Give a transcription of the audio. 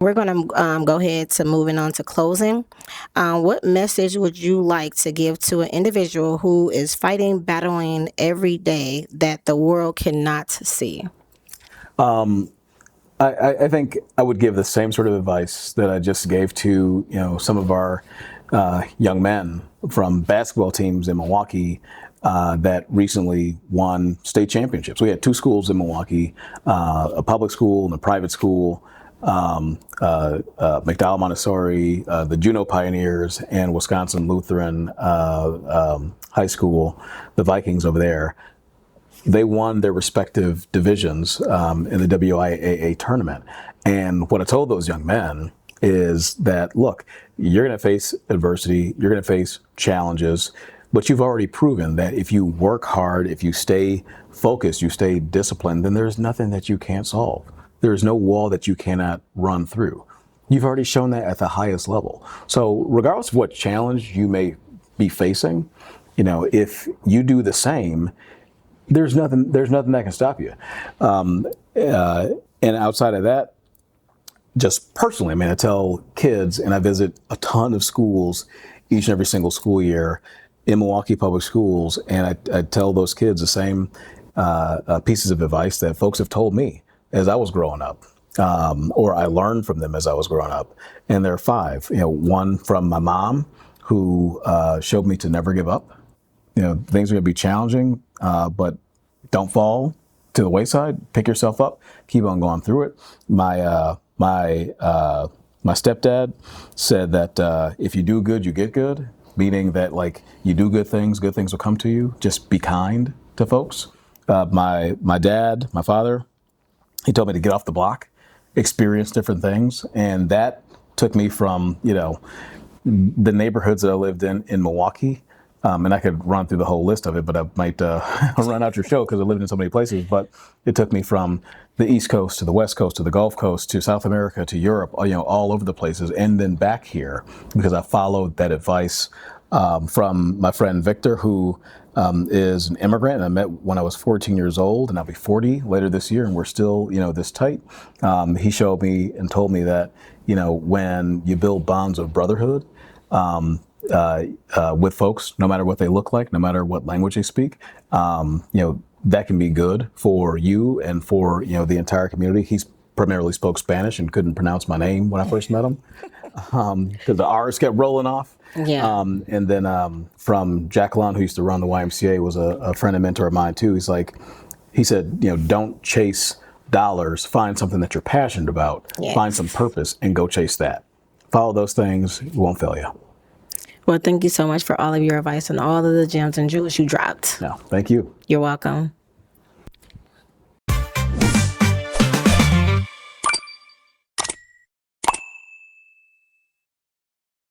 We're going to go ahead to moving on to closing. What message would you like to give to an individual who is fighting, battling every day that the world cannot see? I think I would give the same sort of advice that I just gave to some of our young men from basketball teams in Milwaukee that recently won state championships. We had two schools in Milwaukee, a public school and a private school, McDowell Montessori, the Juneau Pioneers, and Wisconsin Lutheran High School, the Vikings over there. They won their respective divisions in the WIAA tournament. And what I told those young men is that, look, you're going to face adversity, you're going to face challenges, but you've already proven that if you work hard, if you stay focused, you stay disciplined, then there's nothing that you can't solve. There is no wall that you cannot run through. You've already shown that at the highest level. So regardless of what challenge you may be facing, if you do the same, there's nothing that can stop you. And outside of that, just personally, I tell kids, and I visit a ton of schools each and every single school year in Milwaukee public schools, and I tell those kids the same pieces of advice that folks have told me as I was growing up, or I learned from them as I was growing up. And there are five. One from my mom, who showed me to never give up. Things are going to be challenging, but don't fall to the wayside. Pick yourself up. Keep on going through it. My stepdad said that if you do good, you get good, meaning that you do good things will come to you. Just be kind to folks. My dad, my father, he told me to get off the block, experience different things, and that took me from the neighborhoods that I lived in Milwaukee. And I could run through the whole list of it, but I might run out your show because I lived in so many places. But it took me from the East Coast to the West Coast to the Gulf Coast to South America to Europe, all over the places, and then back here because I followed that advice from my friend Victor, who is an immigrant, and I met when I was 14 years old, and I'll be 40 later this year, and we're still this tight. He showed me and told me that when you build bonds of brotherhood, with folks, no matter what they look like, no matter what language they speak, that can be good for you and for the entire community. He's primarily spoke Spanish and couldn't pronounce my name when I first met him because the R's kept rolling off. Yeah. And then from Jacqueline, who used to run the YMCA, was a friend and mentor of mine too. He said, don't chase dollars. Find something that you're passionate about. Yes. Find some purpose and go chase that. Follow those things. It won't fail you. Well, thank you so much for all of your advice and all of the gems and jewels you dropped. No, thank you. You're welcome.